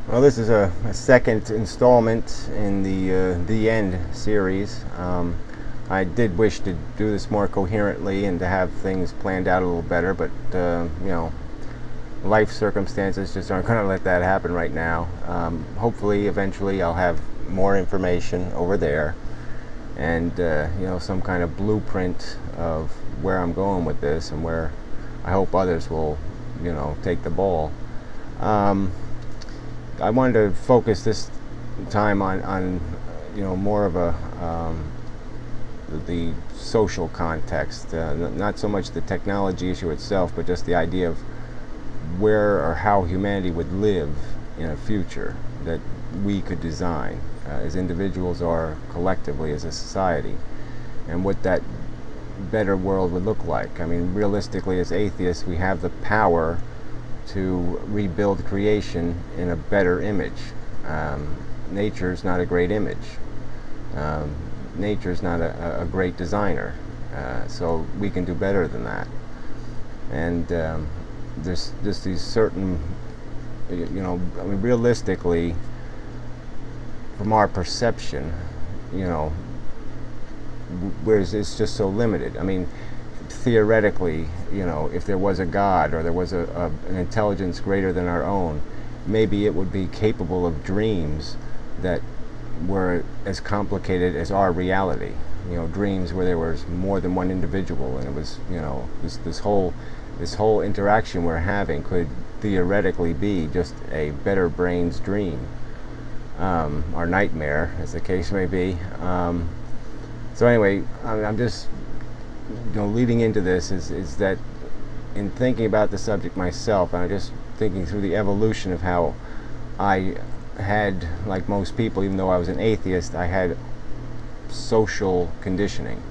Well, this is a second installment in the End series. I did wish to do this more coherently and to have things planned out a little better, but life circumstances just aren't going to let that happen right now. Hopefully, eventually, I'll have more information over there, and some kind of blueprint of where I'm going with this and where I hope others will, take the ball. I wanted to focus this time on more of the social context, not so much the technology issue itself, but just the idea of where or how humanity would live in a future that we could design as individuals or collectively as a society, and what that better world would look like. I mean, realistically, as atheists, we have the power to rebuild creation in a better image. Nature's not a great image. Nature's not a great designer. So we can do better than that. And there's just these certain, realistically, from our perception, whereas it's just so limited. I mean, theoretically, if there was a God or there was an intelligence greater than our own, maybe it would be capable of dreams that were as complicated as our reality. Dreams where there was more than one individual, and it was, this whole interaction we're having could theoretically be just a better brain's dream, or nightmare, as the case may be. So anyway, I'm just leading into this is that in thinking about the subject myself, I'm just thinking through the evolution of how I had, like most people, even though I was an atheist, I had social conditioning.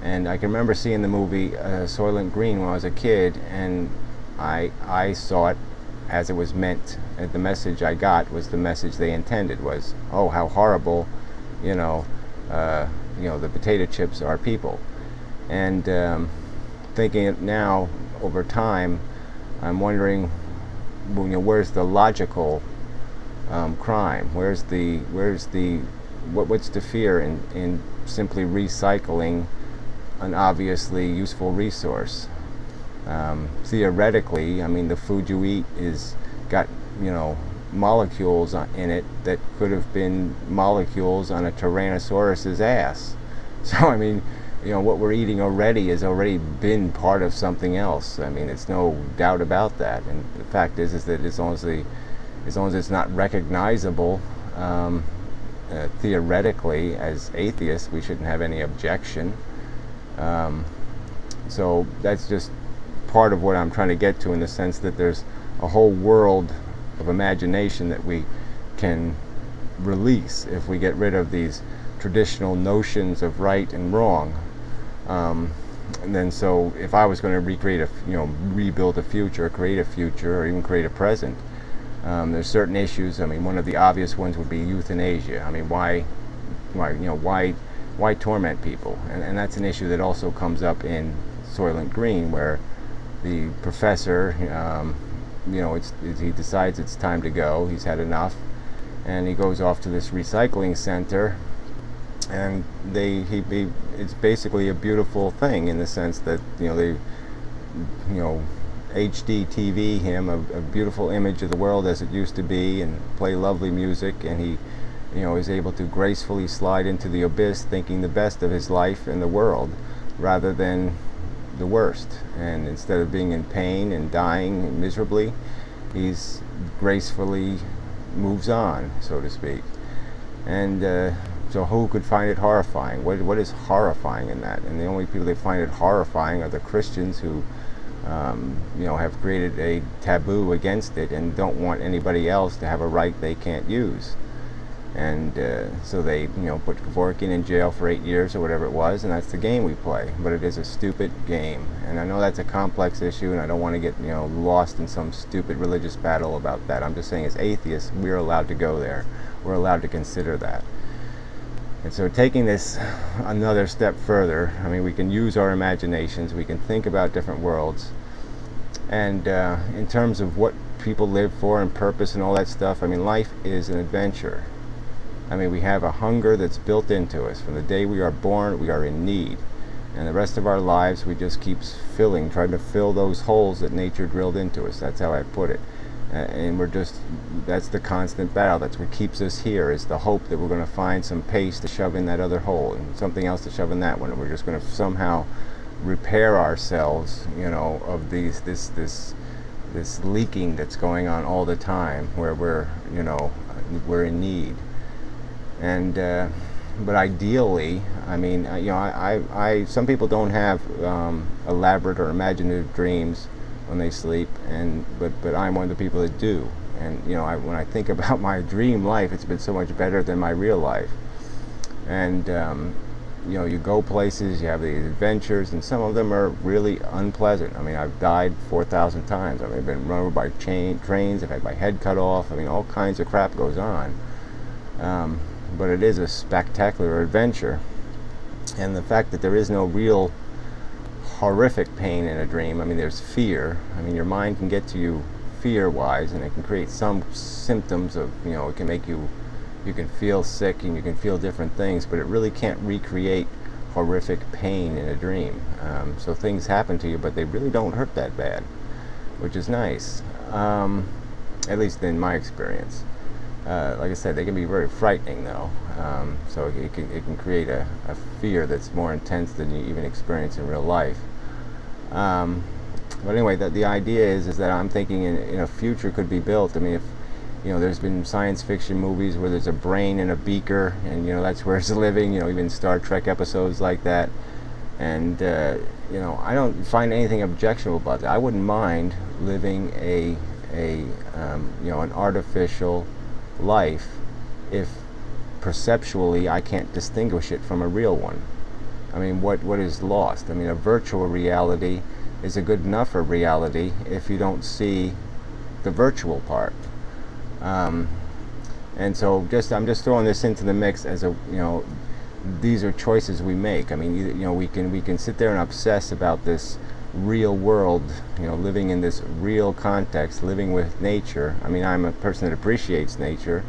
And I can remember seeing the movie Soylent Green when I was a kid, and I saw it as it was meant. And the message I got was the message they intended, was, oh, how horrible, the potato chips are people. And thinking it now over time, I'm wondering, where's the logical crime? What's the fear in simply recycling an obviously useful resource? Theoretically, I mean, the food you eat is got molecules in it that could have been molecules on a Tyrannosaurus's ass. So I mean, what we're eating already has already been part of something else. I mean, it's no doubt about that. And the fact is that as long as it's not recognizable theoretically as atheists, we shouldn't have any objection. So that's just part of what I'm trying to get to, in the sense that there's a whole world of imagination that we can release if we get rid of these traditional notions of right and wrong. And then, so if I was going to recreate rebuild a future, create a future, or even create a present, there's certain issues. I mean, one of the obvious ones would be euthanasia. I mean, why torment people? And that's an issue that also comes up in Soylent Green, where the professor, he decides it's time to go. He's had enough, and he goes off to this recycling center. And it's basically a beautiful thing, in the sense that they HD TV him a beautiful image of the world as it used to be, and play lovely music, and he is able to gracefully slide into the abyss, thinking the best of his life and the world rather than the worst. And instead of being in pain and dying miserably, he's gracefully moves on, so to speak. And so who could find it horrifying? What is horrifying in that? And the only people that find it horrifying are the Christians, who have created a taboo against it and don't want anybody else to have a right they can't use. And so they put Kevorkian in jail for 8 years or whatever it was, and that's the game we play. But it is a stupid game, and I know that's a complex issue, and I don't want to get lost in some stupid religious battle about that. I'm just saying, as atheists, we're allowed to go there. We're allowed to consider that. And so, taking this another step further, I mean, we can use our imaginations, we can think about different worlds, and in terms of what people live for and purpose and all that stuff. I mean, life is an adventure. I mean, we have a hunger that's built into us. From the day we are born, we are in need. And the rest of our lives, we just keep trying to fill those holes that nature drilled into us. That's how I put it. And that's the constant battle. That's what keeps us here, is the hope that we're going to find some paste to shove in that other hole and something else to shove in that one. And we're just going to somehow repair ourselves, of this leaking that's going on all the time, where we're in need. And but ideally, I mean, some people don't have elaborate or imaginative dreams when they sleep, but I'm one of the people that do. And when I think about my dream life, it's been so much better than my real life. And you go places, you have these adventures, and some of them are really unpleasant. I mean, I've died 4,000 times. I've been run over by trains. I've had my head cut off. I mean, all kinds of crap goes on. But it is a spectacular adventure. And the fact that there is no real horrific pain in a dream, I mean, there's fear. I mean, your mind can get to you fear-wise, and it can create some symptoms of, it can make you can feel sick and you can feel different things, but it really can't recreate horrific pain in a dream. So things happen to you, but they really don't hurt that bad, which is nice, at least in my experience. Like I said, they can be very frightening, though. So it can create a fear that's more intense than you even experience in real life. But anyway, the idea is that I'm thinking in a future could be built. I mean, if there's been science fiction movies where there's a brain in a beaker, and that's where it's living. Even Star Trek episodes like that. And I don't find anything objectionable about that. I wouldn't mind living an artificial life if perceptually I can't distinguish it from a real one. I mean, what is lost? I mean, a virtual reality is a good enough for reality if you don't see the virtual part. And so I'm just throwing this into the mix as these are choices we make. I mean, we can sit there and obsess about this real world, living in this real context, living with nature. I mean, I'm a person that appreciates nature,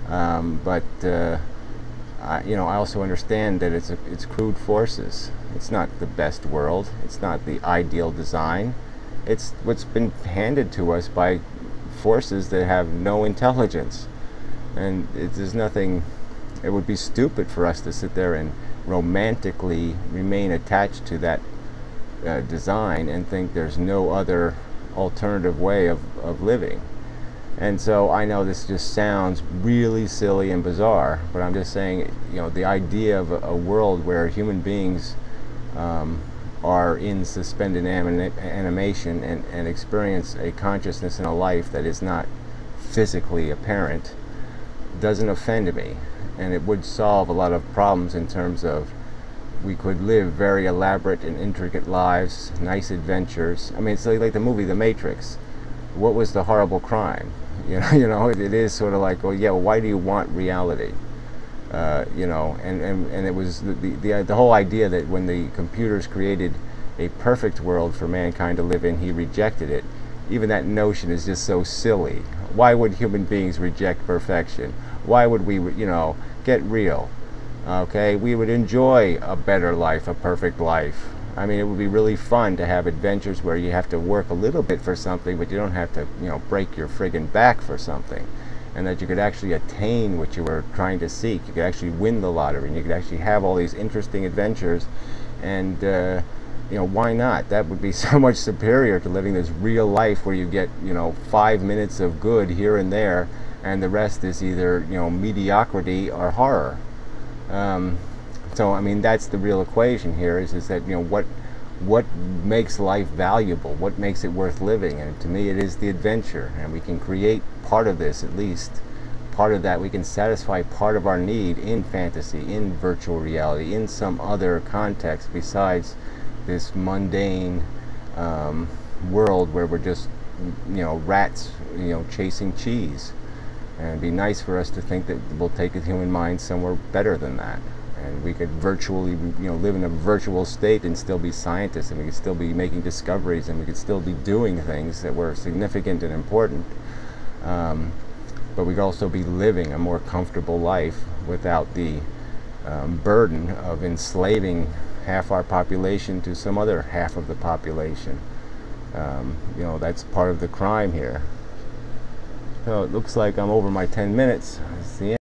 but I also understand that it's crude forces. It's not the best world. It's not the ideal design. It's what's been handed to us by forces that have no intelligence. And there's nothing. It would be stupid for us to sit there and romantically remain attached to that design and think there's no other alternative way of living. And so I know this just sounds really silly and bizarre, but I'm just saying, the idea of a world where human beings are in suspended animation and experience a consciousness in a life that is not physically apparent doesn't offend me. And it would solve a lot of problems in terms of we could live very elaborate and intricate lives, nice adventures. I mean, it's like the movie The Matrix. What was the horrible crime? It is sort of like, well, why do you want reality? And it was the whole idea that when the computers created a perfect world for mankind to live in, he rejected it. Even that notion is just so silly. Why would human beings reject perfection? Why would we, get real? Okay, we would enjoy a better life, a perfect life. I mean, it would be really fun to have adventures where you have to work a little bit for something, but you don't have to, break your friggin' back for something. And that you could actually attain what you were trying to seek. You could actually win the lottery, and you could actually have all these interesting adventures. And, why not? That would be so much superior to living this real life where you get, 5 minutes of good here and there, and the rest is either, mediocrity or horror. So, I mean, that's the real equation here, is that, what makes life valuable? What makes it worth living? And to me, it is the adventure. And we can create part of this, at least. Part of that, we can satisfy part of our need in fantasy, in virtual reality, in some other context besides this mundane world where we're just, rats, chasing cheese. And it'd be nice for us to think that we'll take the human mind somewhere better than that. and we could virtually, live in a virtual state and still be scientists, and we could still be making discoveries, and we could still be doing things that were significant and important. But we could also be living a more comfortable life without the burden of enslaving half our population to some other half of the population. That's part of the crime here. So it looks like I'm over my 10 minutes. That's the end.